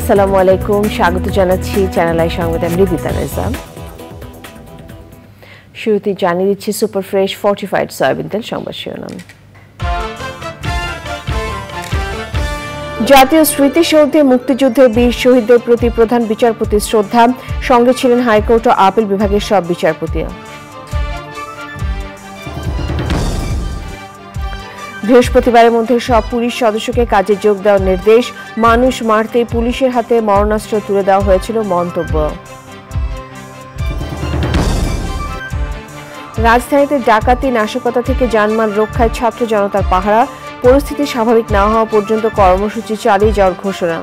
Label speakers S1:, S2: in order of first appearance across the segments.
S1: আসসালামু আলাইকুম, স্বাগত জানাচ্ছি চ্যানেল আই সংবাদে। আমি রিদিতা রেজা। শুরুতে জানিয়ে দিচ্ছি সুপার ফ্রেশ ফর্টিফাইড সয়াবিন তেল সংবাদ শিরোনাম। জাতীয় স্মৃতিসৌধে মুক্তিযুদ্ধের বীর শহীদদের প্রতি প্রধান বিচারপতির শ্রদ্ধা, সঙ্গে ছিলেন হাইকোর্ট ও আপিল বিভাগের সব বিচারপতি। বৃহস্পতিবারের মধ্যে সব পুলিশ সদস্যকে কাজে যোগ দেওয়ার নির্দেশ, মানুষ মারতে পুলিশের হাতে মারণাস্ত্র তুলে দেওয়া হয়েছিল মন্তব্য। রাজধানীতে ডাকাতি নাশকতা থেকে জানমাল রক্ষায় ছাত্র জনতার পাহারা, পরিস্থিতি স্বাভাবিক না হওয়া পর্যন্ত কর্মসূচি চালিয়ে যাওয়ার ঘোষণা।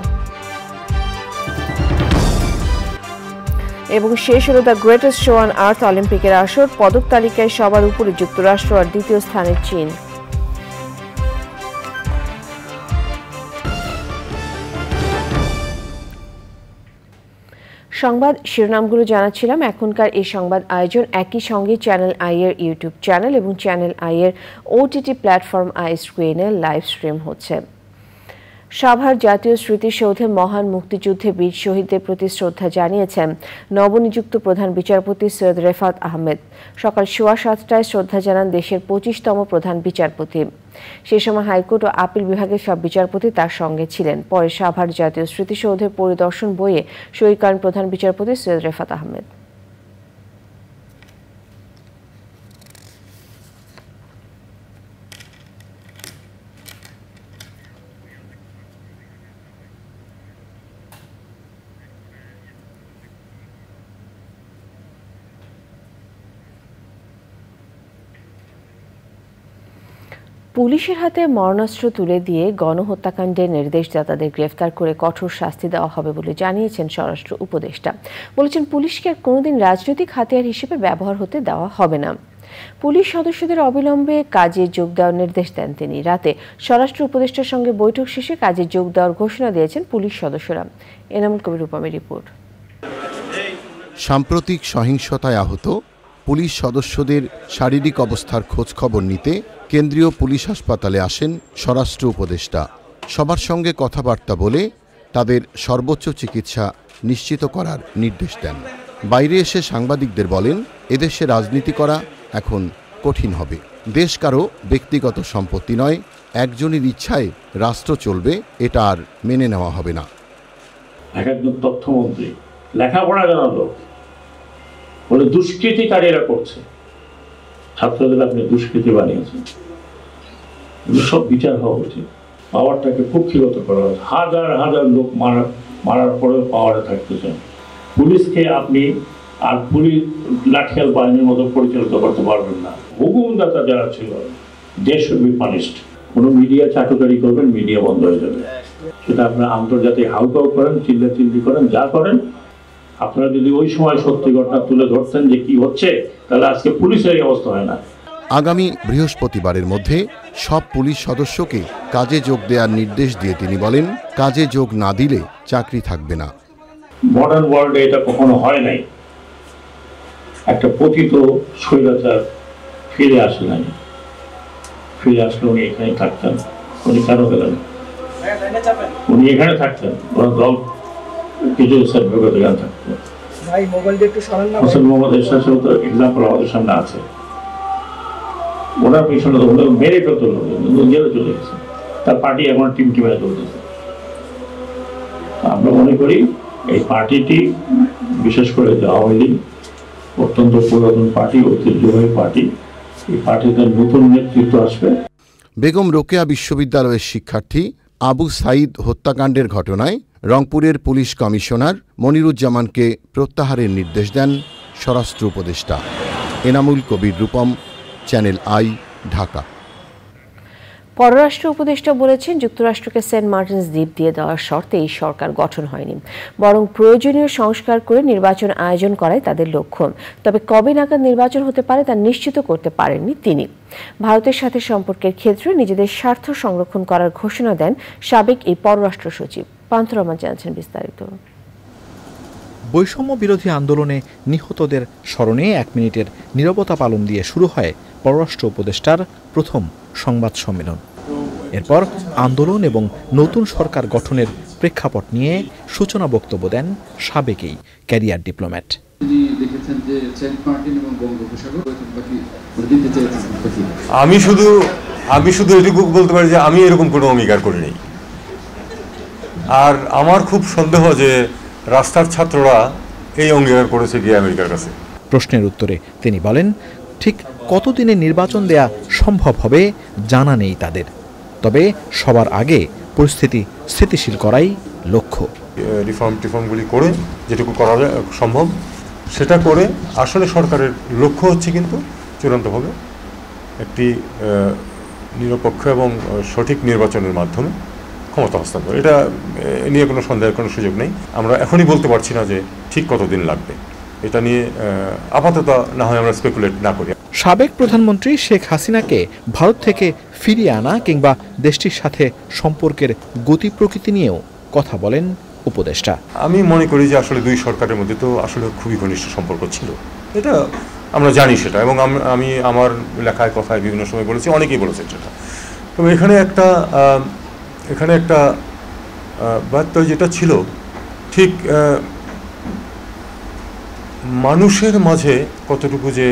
S1: এবং শেষ হল the greatest show on earth অলিম্পিকের আসর, পদক তালিকায় সবার উপরে যুক্তরাষ্ট্র আর দ্বিতীয় স্থানে চীন। সংবাদ শিরোনামগুলো জানাচ্ছিলাম। এখনকার এই সংবাদ আয়োজন একই সঙ্গে চ্যানেল আই এর ইউটিউব চ্যানেল এবং চ্যানেল আই এর ওটিটি প্ল্যাটফর্ম আই স্ক্রিনে লাইভ স্ট্রিম হচ্ছে। সাভার জাতীয় স্মৃতিসৌধে মহান মুক্তিযুদ্ধে বীর শহীদদের প্রতি শ্রদ্ধা জানিয়েছেন নবনিযুক্ত প্রধান বিচারপতি সৈয়দ রেফাত আহমেদ। সকাল 7:15টায় শ্রদ্ধা জানান দেশের 25তম প্রধান বিচারপতি। সে সময় হাইকোর্ট ও আপিল বিভাগের সব বিচারপতি তার সঙ্গে ছিলেন। পরে সাভার জাতীয় স্মৃতিসৌধের পরিদর্শন বইয়ে সই করেন প্রধান বিচারপতি সৈয়দ রেফাত আহমেদ। পুলিশের হাতে মারণাস্ত্র তুলে দিয়ে গণহত্যাকাণ্ডের নির্দেশদাতাদের গ্রেফতার করে কঠোর শাস্তি দেওয়া হবে বলে জানিয়েছেন স্বরাষ্ট্র উপদেষ্টা। বলেছেন, পুলিশকে আর কোনোদিন রাজনৈতিক হাতিয়ার হিসেবে ব্যবহার হতে দেওয়া হবে না। পুলিশ সদস্যদের অবিলম্বে কাজে যোগ দেওয়ার নির্দেশ দেন তিনি। রাতে স্বরাষ্ট্র উপদেষ্টার সঙ্গে বৈঠক শেষে কাজে যোগ দেওয়ার ঘোষণা দিয়েছেন পুলিশ সদস্যরা। এনামুল কবির রূপমের রিপোর্ট।
S2: সাম্প্রতিক সহিংসতায় আহত পুলিশ সদস্যদের শারীরিক অবস্থার খোঁজ খবর নিতে কেন্দ্রীয় পুলিশ হাসপাতালে আসেন স্বরাষ্ট্র উপদেষ্টা। সবার সঙ্গে কথাবার্তা বলে তাদের সর্বোচ্চ চিকিৎসা নিশ্চিত করার নির্দেশ দেন। বাইরে এসে সাংবাদিকদের বলেন, এদেশে রাজনীতি করা এখন কঠিন হবে। দেশ কারো ব্যক্তিগত সম্পত্তি নয়, একজনের ইচ্ছায় রাষ্ট্র চলবে, এটা আর মেনে নেওয়া হবে না।
S3: একজন তথ্যমন্ত্রী লেখাপড়া জানা লোক বলে দুষ্কৃতিকারীরা করছে, ছাত্রদের আপনি দুষ্কৃতি বানিয়েছেন, সব বিচার হওয়া উচিত। পাওয়ারটাকে কুক্ষিগত করা হচ্ছে। হাজার হাজার লোক মারার পরেও পাওয়ারে থাকতেছেন। পুলিশকে আপনি আর পুলিশ লাঠিয়াল বাহিনীর মতো পরিচালিত করতে পারবেন না। হুকুমদাতা যারা ছিল, দে শুড বি পানিশড। কোনো মিডিয়া চাটুকারি করবেন, মিডিয়া বন্ধ হয়ে যাবে। সেটা আপনারা আন্তর্জাতিক হাউকাউ করেন, চিল্লাচিল্লি করেন, যা করেন। আপনারা যদি ওই সময় সত্যি ঘটনা তুলে ধরতেন যে কি হচ্ছে, তাহলে আজকে পুলিশের এই অবস্থা হয় না।
S2: আগামী বৃহস্পতিবারের মধ্যে সব পুলিশ সদস্যকে কাজে যোগ দেওয়ার নির্দেশ দিয়ে তিনি বলেন, কাজে যোগ না দিলে চাকরি থাকবে না।
S3: মডার্ন ওয়ার্ল্ডে এটা কখনো হয় নাই। একটা পতিত স্বৈরাচার ফিরে আসে নাই। ফিরে আসলে উনি এখানে থাকতেন। উনি কেন গেলেন? উনি এখানে থাকতেন, ওনার দল কিছু সার্টিফিকেট এখানে থাকতেন। হোসেন মোহাম্মদ এরশাদ তো এক্সাম্পল আমাদের সামনে আছে। ওনার পিছনে তো মেরে ফেলতে জেলে চলে গেছে, তার পার্টি এখন টিমে চলতেছে। আমরা মনে করি এই পার্টিটি, বিশেষ করে আওয়ামী লীগ, অত্যন্ত পুরাতন পার্টি, ঐতিহ্যবাহী পার্টি। এই পার্টিতে নতুন নেতৃত্ব আসবে।
S2: বেগম রোকেয়া বিশ্ববিদ্যালয়ের শিক্ষার্থী আবু সাইদ হত্যাকাণ্ডের ঘটনায় রংপুরের পুলিশ কমিশনার মনিরুজ্জামানকে প্রত্যাহারের নির্দেশ দেন স্বরাষ্ট্র উপদেষ্টা। Enamul Kabir Rupam, channel I, Dhaka.
S1: পররাষ্ট্র উপদেষ্টা বলেছেন, যুক্তরাষ্ট্রকে সেন্ট মার্টিনস দ্বীপ দিয়ে দেওয়ার শর্তে এই সরকার গঠন হয়নি, বরং প্রয়োজনীয় সংস্কার করে নির্বাচন আয়োজন করাই তাদের লক্ষ্য। তবে কবে নাগাদ নির্বাচন হতে পারে তা নিশ্চিত করতে পারেননি তিনি। ভারতের সাথে সম্পর্কের ক্ষেত্রে নিজেদের স্বার্থ সংরক্ষণ করার ঘোষণা দেন সাবেক এই পররাষ্ট্র সচিব। পান্থ রহমান জানাচ্ছেন বিস্তারিত।
S4: বৈষম্য বিরোধী আন্দোলনে নিহতদের স্মরণে 1 মিনিটের নীরবতা পালন দিয়ে শুরু হয় পররাষ্ট্র উপদেষ্টার প্রথম সংবাদ সম্মেলন। এরপর আন্দোলন এবং নতুন সরকার গঠনের প্রেক্ষাপট নিয়ে সূচনা বক্তব্য দেন সাবেক এই ক্যারিয়ার ডিপ্লোম্যাট।
S5: আমি শুধু এটুকু বলতে পারি যে আমি এরকম কোনো অঙ্গীকার করিনি। আর আমার খুব সন্দেহ যে রাস্তার ছাত্ররা এই অঙ্গীকার করেছে গিয়ে আমেরিকার কাছে।
S4: প্রশ্নের উত্তরে তিনি বলেন, ঠিক কতদিনে নির্বাচন দেয়া সম্ভব হবে জানা নেই তাদের, তবে সবার আগে পরিস্থিতি স্থিতিশীল করাই লক্ষ্য।
S5: রিফর্মগুলি করে যেটুকু করা সম্ভব সেটা করে আসলে সরকারের লক্ষ্য হচ্ছে কিন্তু চূড়ান্তভাবে একটি নিরপেক্ষ এবং সঠিক নির্বাচনের মাধ্যমে ক্ষমতা হস্তান্তর। এটা নিয়ে কোনো সন্দেহের কোনো সুযোগ নেই। আমরা এখনই বলতে পারছি না যে ঠিক কতদিন লাগবে, এটা নিয়ে আপাতত না হয় আমরা স্পেকুলেট না করি।
S4: সাবেক প্রধানমন্ত্রী শেখ হাসিনাকে ভারত থেকে ফিরিয়ে আনা কিংবা দেশটির সাথে সম্পর্কের গতি প্রকৃতি নিয়েও কথা বলেন উপদেষ্টা।
S5: আমি মনে করি যে আসলে দুই সরকারের মধ্যে তো আসলে খুবই ঘনিষ্ঠ সম্পর্ক ছিল, এটা আমরা জানি সেটা, এবং আমি আমার লেখায় কথায় বিভিন্ন সময় বলেছি, অনেকেই বলেছেন সেটা। তবে এখানে একটা বার্তা যেটা ছিল, ঠিক মানুষের মাঝে কতটুকু যে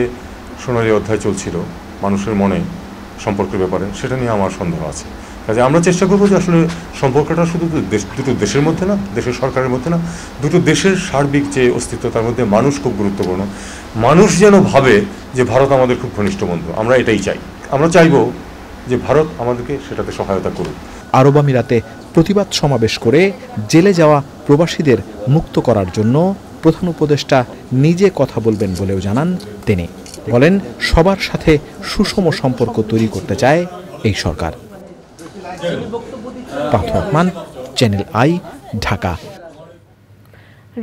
S5: সোনালী অধ্যায় চলছিল মানুষের মনে সম্পর্কের ব্যাপারে, সেটা নিয়ে আমার সন্দেহ আছে। কাজে আমরা চেষ্টা করবো যে আসলে সম্পর্কটা শুধু দুটো দেশের মধ্যে না, দেশের সরকারের মধ্যে না, দুটো দেশের সার্বিক যে অস্তিত্ব তার মধ্যে মানুষ খুব গুরুত্বপূর্ণ। মানুষ যেন ভাবে যে ভারত আমাদের খুব ঘনিষ্ঠ বন্ধু, আমরা এটাই চাই। আমরা চাইবো যে ভারত আমাদেরকে সেটাতে সহায়তা করুক।
S4: আরব আমিরাতে প্রতিবাদ সমাবেশ করে জেলে যাওয়া প্রবাসীদের মুক্ত করার জন্য প্রধান উপদেষ্টা নিজে কথা বলবেন বলেও জানান তিনি। বলেন, সবার সাথে সুষম সম্পর্ক তৈরি করতে চায় এই সরকার। পান্থ রহমান, চ্যানেল আই, ঢাকা।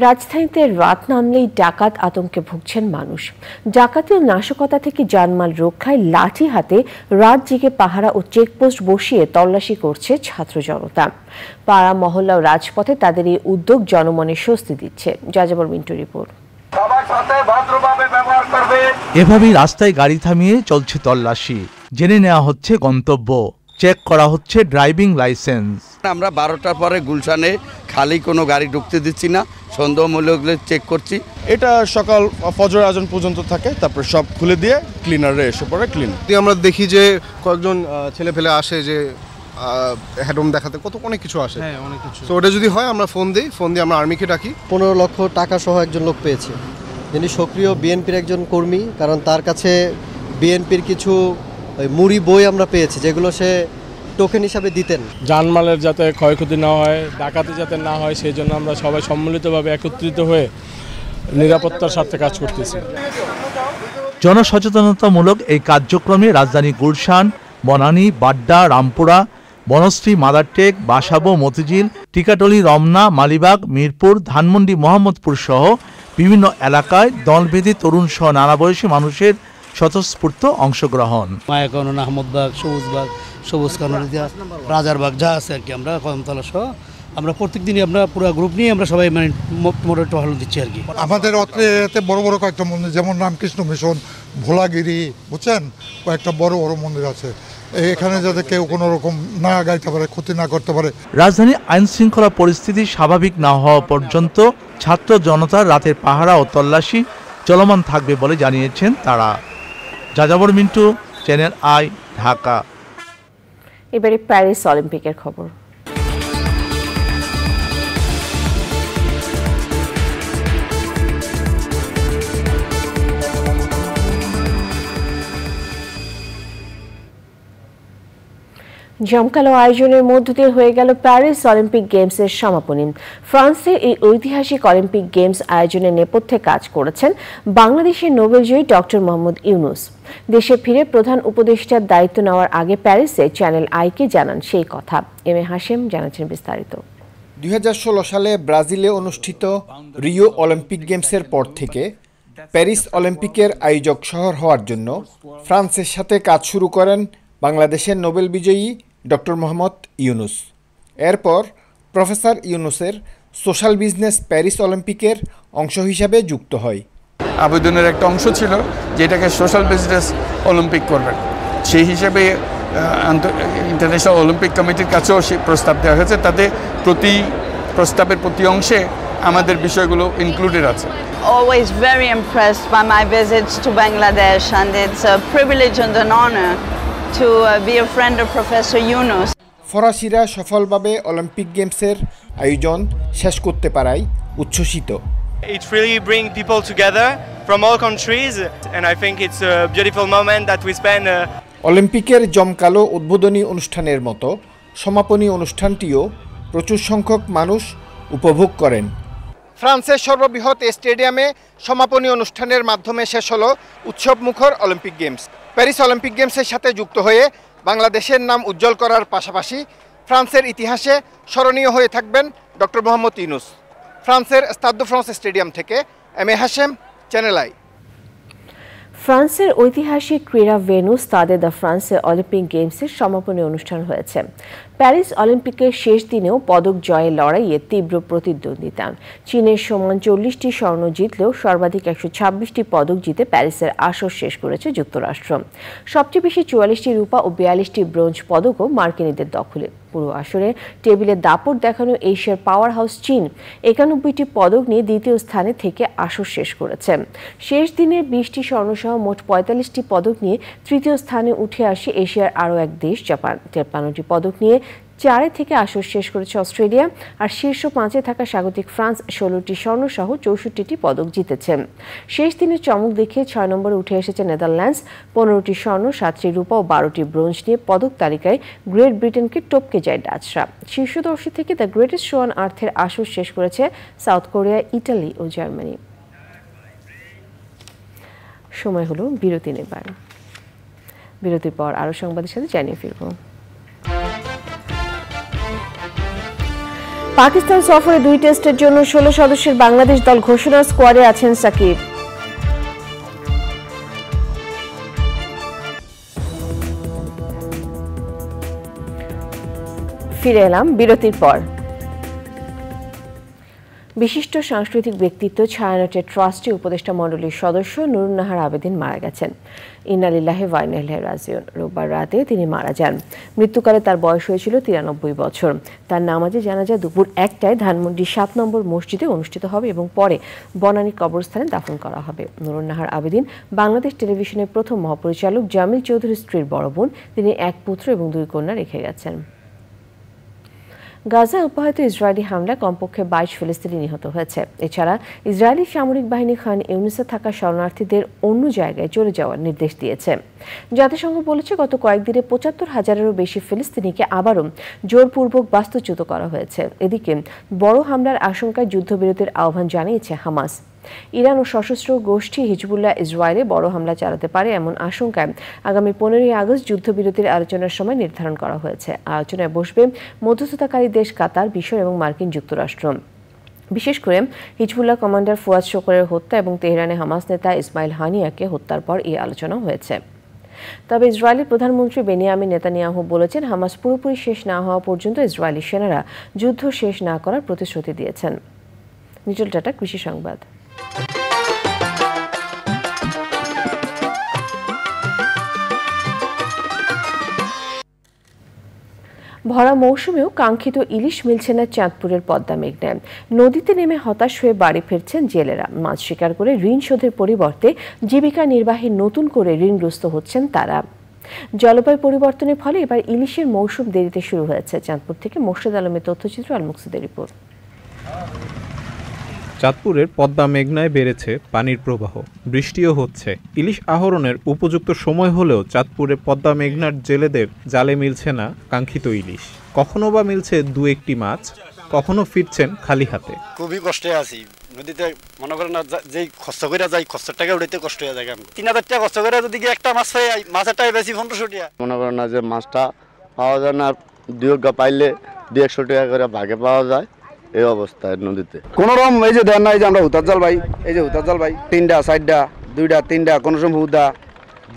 S1: রাজধানীতে রাত নামলেই ডাকাত আতঙ্কে ভুগছেন মানুষ। ডাকাতি ও নাশকতা থেকে জানমাল রক্ষায় লাঠি হাতে রাত জেগে পাহারা ও চেকপোস্ট বসিয়ে তল্লাশি করছে ছাত্র জনতা। পাড়া মহল্লা ও রাজপথে তাদের এই উদ্যোগ জনমনে স্বস্তি দিচ্ছে। যাযাবর মিন্টু রিপোর্ট।
S6: এভাবেই রাস্তায় গাড়ি থামিয়ে চলছে তল্লাশি, জেনে নেওয়া হচ্ছে গন্তব্য, চেক করা হচ্ছে ড্রাইভিং লাইসেন্স।
S7: আমরা 12টার পরে গুলশানে খালি কোনো গাড়ি ঢুকতে দিচ্ছি না, সন্দেহমূলক চেক করছি।
S8: এটা সকাল ফজর আজান পর্যন্ত থাকে, তারপর সব খুলে দিয়ে ক্লিনারে এসে পড়ে ক্লিন।
S9: আমরা দেখি যে কয়েকজন ছেলে ফেলে আসে যে হেডহোম দেখাতে, অনেক কিছু আসে। হ্যাঁ, অনেক কিছু। তো ওটা যদি হয় আমরা ফোন দিয়ে আমরা আর্মিকে ডাকি।
S10: 15 লক্ষ টাকা সহ একজন লোক পেয়েছে, যিনি সক্রিয় বিএনপির একজন কর্মী। কারণ তার কাছে বিএনপির কিছু মুড়ি বই আমরা পেয়েছি, যেগুলো সে টোকেন হিসাবে দিতেন।
S8: জানমালের যাতে ক্ষয়ক্ষতি না হয়, ডাকাতি যাতে না হয়, সেই জন্য আমরা সবাই সম্মিলিতভাবে একত্রিত হয়ে নিরাপত্তার স্বার্থে কাজ করতেছি।
S6: জনসচেতনতামূলক এই কার্যক্রমে রাজধানী গুলশান, বনানী, বাড্ডা, রামপুরা, বনশ্রী, মাদারটেক, বাসাবো, মতিঝিল, টিকাটলি, রমনা, মালিবাগ, মিরপুর, ধানমন্ডি, মোহাম্মদপুর সহ বিভিন্ন এলাকায় দলভেদে তরুণ সহ নানা বয়সী মানুষের স্বতঃস্ফূর্ত অংশগ্রহণ।
S11: মায়াকানন, আহমদবাগ, সবুজবাগ, সবুজ কানরিয়া, রাজারবাগ যা আছে আর কি, আমরা কদমতলা সহ আমরা প্রত্যেক দিনই আমরা পুরো গ্রুপ নিয়ে আমরা সবাই মানে মোটর টহল দিচ্ছি আর কি।
S12: আমাদের অত্রে বড় বড় কয়েকটা মন্দির, যেমন রামকৃষ্ণ মিশন, ভোলাগিরি, বুঝছেন, কয়েকটা বড় বড় মন্দির আছে। এখানে যাতে কেউ কোনো রকম না গাইতে পারে, ক্ষতি না করতে পারে।
S6: রাজধানী আইন শৃঙ্খলা পরিস্থিতি স্বাভাবিক না হওয়া পর্যন্ত ছাত্র জনতার রাতের পাহারা ও তল্লাশি চলমান থাকবে বলে জানিয়েছেন তারা। যাযাবর মিন্টু, চ্যানেল আই, ঢাকা।
S1: এবারে প্যারিস অলিম্পিকের খবর। জমকালো আয়োজনের মধ্য দিয়ে হয়ে গেল প্যারিস অলিম্পিক গেমসের সমাপনী। ফ্রান্সের এই ঐতিহাসিক অলিম্পিক গেমস আয়োজনের নেপথ্যে কাজ করেছেন বাংলাদেশের নোবেলজয়ী ডক্টর মোহাম্মদ ইউনুস। দেশে ফিরে প্রধান উপদেষ্টার দায়িত্ব নেওয়ার আগে প্যারিসে চ্যানেল আইকে জানান সেই কথা। এম এ হাশেম জানাচ্ছেন বিস্তারিত।
S13: 2016 সালে ব্রাজিলে অনুষ্ঠিত রিও অলিম্পিক গেমসের পর থেকে প্যারিস অলিম্পিকের আয়োজক শহর হওয়ার জন্য ফ্রান্সের সাথে কাজ শুরু করেন বাংলাদেশের নোবেল বিজয়ী ডক্টর মোহাম্মদ ইউনুস। এরপর প্রফেসর ইউনুসের সোশ্যাল বিজনেস প্যারিস অলিম্পিকের অংশ হিসাবে যুক্ত হয়।
S14: আবেদনের একটা অংশ ছিল যেটাকে সোশ্যাল বিজনেস অলিম্পিক করবেন, সেই হিসেবে ইন্টারন্যাশনাল অলিম্পিক কমিটির কাছেও সেই প্রস্তাব দেওয়া হয়েছে। তাতে প্রস্তাবের প্রতি অংশে আমাদের বিষয়গুলো ইনক্লুডেড আছে।
S15: Always very impressed by my visits to Bangladesh, and it's a privilege and an honor to be a friend of Professor Yunus.
S13: ফরাসিরা সফলভাবে অলিম্পিক গেমসের আয়োজন শেষ করতে পারায় উচ্ছ্বসিত।
S16: It really brings people together from all countries, and I think it's a beautiful moment that we spend.
S13: অলিম্পিকের জমকালো উদ্বোধনী অনুষ্ঠানের মতো সমাপনী অনুষ্ঠানটিও প্রচুর সংখ্যক মানুষ উপভোগ করেন। ফ্রান্সের সর্ববৃহৎ স্টেডিয়ামে সমাপনী অনুষ্ঠানের মাধ্যমে শেষ হলো উৎসবমুখর অলিম্পিক গেমস। প্যারিস অলিম্পিক গেমসের সাথে যুক্ত হয়ে বাংলাদেশের নাম উজ্জ্বল করার পাশাপাশি ফ্রান্সের ইতিহাসে স্মরণীয় হয়ে থাকবেন ডক্টর মোহাম্মদ ইউনুস। ফ্রান্সের স্টাদ দে ফ্রান্স স্টেডিয়াম থেকে M A Hashem, channel I.
S1: ফ্রান্সের ঐতিহাসিক ক্রীড়া ভেন্যু স্টাদে দ্য ফ্রান্সে অলিম্পিক গেমসের সমাপনী অনুষ্ঠান হয়েছে। প্যারিস অলিম্পিকের শেষ দিনেও পদক জয়ের লড়াইয়ে তীব্র প্রতিদ্বন্দ্বিতা। চীনের সমান 40টি স্বর্ণ জিতলেও সর্বাধিক 126টি পদক জিতে প্যারিসের আসর শেষ করেছে যুক্তরাষ্ট্র। সবচেয়ে বেশি 44টি রূপা ও 42টি ব্রোঞ্জ পদকও মার্কিনীদের দখলে। পুরো আসরে টেবিলে দাপট দেখানো এশিয়ার পাওয়ার হাউস চীন 91টি পদক নিয়ে দ্বিতীয় স্থানে থেকে আসর শেষ করেছে। শেষ দিনের 20টি স্বর্ণসহ মোট 45টি পদক নিয়ে তৃতীয় স্থানে উঠে আসে এশিয়ার আরও এক দেশ জাপান। 53টি পদক নিয়ে 4 থেকে আসর শেষ করেছে অস্ট্রেলিয়া। আর শীর্ষ 5-এ থাকা স্বাগতিক ফ্রান্স 16টি স্বর্ণসহ 64টি পদক জিতেছে। শেষ দিনের চমক দেখিয়ে 6 নম্বরে উঠে এসেছে নেদারল্যান্ডস। 15টি স্বর্ণ, 7টি রূপা ও 12টি ব্রোঞ্জ নিয়ে পদক তালিকায় গ্রেট ব্রিটেনকে টপকে যায় ডাচরা। শীর্ষ 10 থেকে দ্য গ্রেটেস্ট শো অন আর্থের আসর শেষ করেছে সাউথ কোরিয়া, ইটালি ও জার্মানি। সময় হলো বিরতি নেবার। বিরতির পর আরও সংবাদের সাথে জানিয়ে ফিরব। পাকিস্তান সফরে 2 টেস্টের জন্য 16 সদস্যের বাংলাদেশ দল ঘোষণা। স্কোয়াডে আছেন সাকিব। ফিরে এলাম বিরতির পর। বিশিষ্ট সাংস্কৃতিক ব্যক্তিত্ব ছায়ানটের ট্রাস্টি উপদেষ্টা মণ্ডলীর সদস্য নুরুন নাহার আবেদিন মারা গেছেন। ইন্না লিল্লাহি ওয়া ইন্না ইলাইহি রাজিউন। রোববার রাতে তিনি মারা যান। মৃত্যুকালে তার বয়স হয়েছিল 93 বছর। তার নামাজে জানাজা দুপুর 1টায় ধানমন্ডি 7 নম্বর মসজিদে অনুষ্ঠিত হবে এবং পরে বনানী কবরস্থানে দাফন করা হবে। নুরুন নাহার আবেদিন বাংলাদেশ টেলিভিশনের প্রথম মহাপরিচালক জামিল চৌধুরীর স্ত্রীর বড় বোন। তিনি 1 পুত্র এবং 2 কন্যা রেখে গেছেন। গাজা অব্যাহত ইসরায়েলি হামলা কমপক্ষে 22 ফিলিস্তিনি নিহত হয়েছে। এছাড়া ইসরায়েলি সামরিক বাহিনী খান ইউনিসে থাকা শরণার্থীদের অন্য জায়গায় চলে যাওয়ার নির্দেশ দিয়েছে। জাতিসংঘ বলেছে গত কয়েকদিনে 75,000-এরও বেশি ফিলিস্তিনিকে আবারও জোরপূর্বক বাস্তুচ্যুত করা হয়েছে। এদিকে বড় হামলার আশঙ্কায় যুদ্ধবিরতির আহ্বান জানিয়েছে হামাস। ইরান ও সশস্ত্র গোষ্ঠী হিজবুল্লাহ ইসরায়েলে বড় হামলা চালাতে পারে এমন আশঙ্কায় আগামী 15 আগস্ট যুদ্ধবিরতির আলোচনার সময় নির্ধারণ করা হয়েছে। আলোচনায় বসবে মধ্যস্থতাকারী দেশ কাতার, মিশর এবং মার্কিন যুক্তরাষ্ট্র। বিশেষ করে হিজবুল্লাহ কমান্ডার ফুয়াদ শোকরের হত্যা এবং তেহরানে হামাস নেতা ইসমাইল হানিয়াকে হত্যার পর এই আলোচনা হয়েছে। তবে ইসরায়েলি প্রধানমন্ত্রী বেনিয়ামিন নেতানিয়াহু বলেছেন হামাস পুরোপুরি শেষ না হওয়া পর্যন্ত ইসরায়েলি সেনারা যুদ্ধ শেষ না করার প্রতিশ্রুতি দিয়েছেন। নিটল টাটা, কৃষি সংবাদ। ভরা মৌসুমেও কাঙ্ক্ষিত ইলিশ মিলছে না চাঁদপুরের পদ্মা মেঘনায়। নদীতে নেমে হতাশ হয়ে বাড়ি ফিরছেন জেলেরা। মাছ শিকার করে ঋণ শোধের পরিবর্তে জীবিকা নির্বাহে নতুন করে ঋণগ্রস্ত হচ্ছেন তারা। জলবায়ু পরিবর্তনের ফলে এবার ইলিশের মৌসুম দেরিতে শুরু হয়েছে। চাঁদপুর থেকে মোর্শেদ আলমের তথ্যচিত্র, আল মুকসিদের রিপোর্ট।
S17: চাঁদপুরের পদ্মা মেঘনায় বেড়েছে পানির প্রবাহ, বৃষ্টিও হচ্ছে। ইলিশ আহরণের উপযুক্ত সময় হলেও চাঁদপুরে পদ্মা মেঘনার জেলেদের জালে মিলছে না কাঙ্ক্ষিত ইলিশ। কখনো বা মিলছে দু একটি মাছ, কখনো ফিরছেন খালি হাতে।
S18: খুবই কষ্টে আছি, নদীতে মনে করেন না যেই খরচ করে যাই, খরচের টাকা উঠাইতে কষ্ট হয়ে যায়। 3000 টাকা খরচ করে যদি একটা মাছ পাই, মাছের টাকা বেশি 1500 টাকা।
S7: মনে করেন না যে মাছটা পাওয়া যায় না, 2 পাইলে 200 টাকা করে ভাগে পাওয়া যায়, এই অবস্থায় নদীতে
S19: কোনো রকম এই যে দেন না, এই যে আমরা হুতার জাল ভাই, এই যে হুতার জাল ভাই 3টা 4টা 2টা 3টা, কোনো সময় হুদা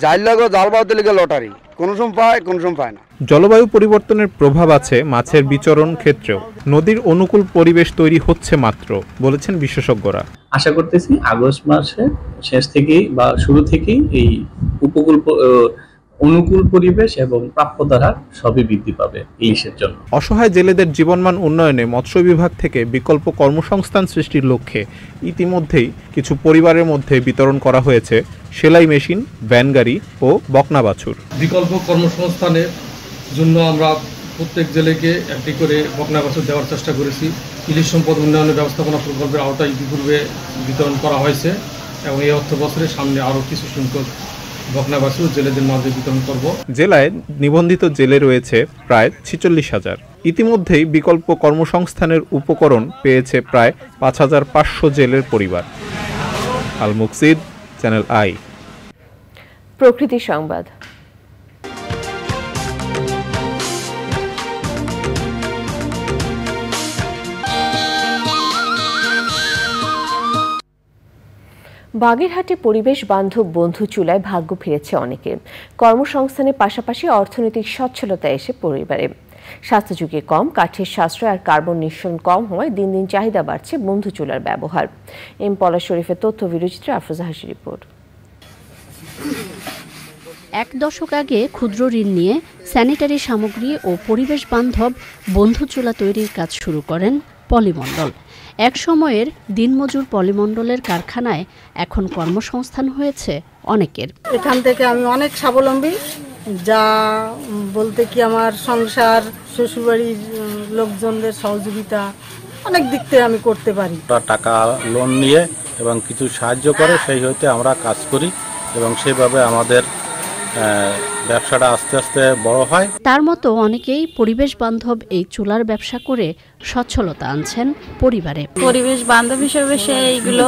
S19: জাল লাগো, জাল পাওয়াতে লেগে লটারি, কোনো সময় পায় কোনো সময় পায় না।
S17: জলবায়ু পরিবর্তনের প্রভাব আছে মাছের বিচরণ ক্ষেত্রেও। নদীর অনুকূল পরিবেশ তৈরি হচ্ছে মাত্র, বলেছেন বিশেষজ্ঞরা।
S20: আশা করতেছি আগস্ট মাসের শেষ থেকেই বা শুরু থেকেই এই উপকূল অনুকূল পরিবেশ এবং প্রাপ্যতার হার সবই বৃদ্ধি পাবে ইলিশের জন্য।
S17: অসহায় জেলেদের জীবনমান উন্নয়নে মৎস্য বিভাগ থেকে বিকল্প কর্মসংস্থান সৃষ্টির লক্ষ্যে ইতিমধ্যেই কিছু পরিবারের মধ্যে বিতরণ করা হয়েছে সেলাই মেশিন, ভ্যান গাড়ি ও বকনা বাছুর।
S21: বিকল্প কর্মসংস্থানের জন্য আমরা প্রত্যেক জেলেকে একটি করে বকনা বাছুর দেওয়ার চেষ্টা করেছি। ইলিশ সম্পদ উন্নয়ন ব্যবস্থাপনা প্রকল্পের আওতায় ইতিপূর্বে বিতরণ করা হয়েছে এবং এই অর্থ বছরের সামনে আরও কিছু সংখ্যক বকনা বাছুর জেলেদের মাঝে বিতরণ করব।
S17: জেলায় নিবন্ধিত জেলে রয়েছে প্রায় 46,000। ইতিমধ্যেই বিকল্প কর্মসংস্থানের উপকরণ পেয়েছে প্রায় 5500 জেলের পরিবার। আল মুকসিদ, চ্যানেল আই।
S1: প্রকৃতি সংবাদ। বাগেরহাটে পরিবেশ বান্ধব বন্ধু চুলায় ভাগ্য ফিরেছে অনেকের। কর্মসংস্থানের পাশাপাশি অর্থনৈতিক সচ্ছলতা এসে পরিবারে। স্বাস্থ্য ঝুঁকি কম, কাঠের সাশ্রয় আর কার্বন নিঃসরণ কম হওয়ায় দিন দিন চাহিদা বাড়ছে বন্ধু চুলার ব্যবহার। এম পলাশ শরীফের তথ্য ভিডিওচিত্রে আফরোজা হাসির রিপোর্ট।
S22: 1 দশক আগে ক্ষুদ্র ঋণ নিয়ে স্যানিটারি সামগ্রী ও পরিবেশ বান্ধব বন্ধু চুলা তৈরির কাজ শুরু করেন পলিমণ্ডল। এক সময়ের দিনমজুর পলিমণ্ডলের কারখানায় এখন কর্মসংস্থান হয়েছে অনেকের।
S23: এখান থেকে আমি অনেক স্বাবলম্বী, যা বলতে কি আমার সংসার, শ্বশুরবাড়ির লোকজনদের সহযোগিতা অনেক দিক থেকে আমি করতে পারি।
S24: টাকা লোন নিয়ে এবং কিছু সাহায্য করে সেই হইতে আমরা কাজ করি এবং সেভাবে আমাদের ব্যবসাটা আস্তে আস্তে বড় হয়।
S22: তার মতো অনেকেই পরিবেশ বান্ধব এই চুলার ব্যবসা করে সচ্ছলতা আনছেন পরিবারে।
S25: পরিবেশ বান্ধব হিসেবে সে এইগুলো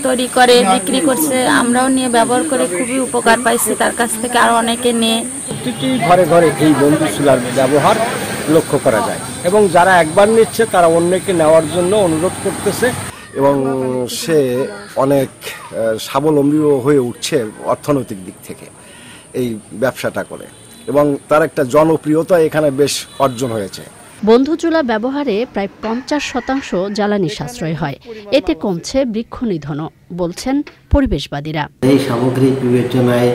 S25: তৈরি করে বিক্রি করছে, আমরাও নিয়ে ব্যবহার করে খুবই উপকার পাইছি তার কাছ থেকে, আরো অনেকে নিয়ে।
S26: প্রতিটি ঘরে ঘরে এই বন্ধু চুলার ব্যবহার লক্ষ্য করা যায় এবং যারা একবার নিচ্ছে তারা অন্যকে নেওয়ার জন্য অনুরোধ করতেছে
S27: এবং সে অনেক স্বাবলম্বীও হয়ে উঠছে অর্থনৈতিক দিক থেকে এই ব্যবসাটা করে এবং তার একটা জনপ্রিয়তা এখানে বেশ অর্জন হয়েছে।
S22: বন্ধু চুলা ব্যবহারে প্রায় 50% জ্বালানি সাশ্রয় হয়, এতে কমছে বৃক্ষ নিধনও, বলছেন পরিবেশবাদীরা।
S28: এই সামগ্রিক বিবেচনায়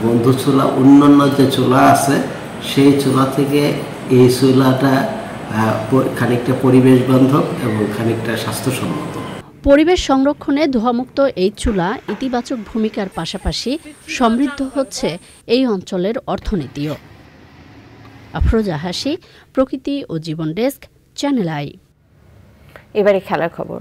S28: বন্ধু চুলা অন্যান্য যে চুলা আছে সেই চুলা থেকে এই চুলাটা খানিকটা পরিবেশ বান্ধব এবং খানিকটা স্বাস্থ্যসম্মত।
S22: পরিবেশ সংরক্ষণে ধোঁয়ামুক্ত এই চুলা ইতিবাচক ভূমিকার পাশাপাশি সমৃদ্ধ হচ্ছে এই অঞ্চলের অর্থনীতিও। আফরোজা হাসি, প্রকৃতি ও জীবন ডেস্ক, চ্যানেল আই।
S1: এবারে খেলার খবর।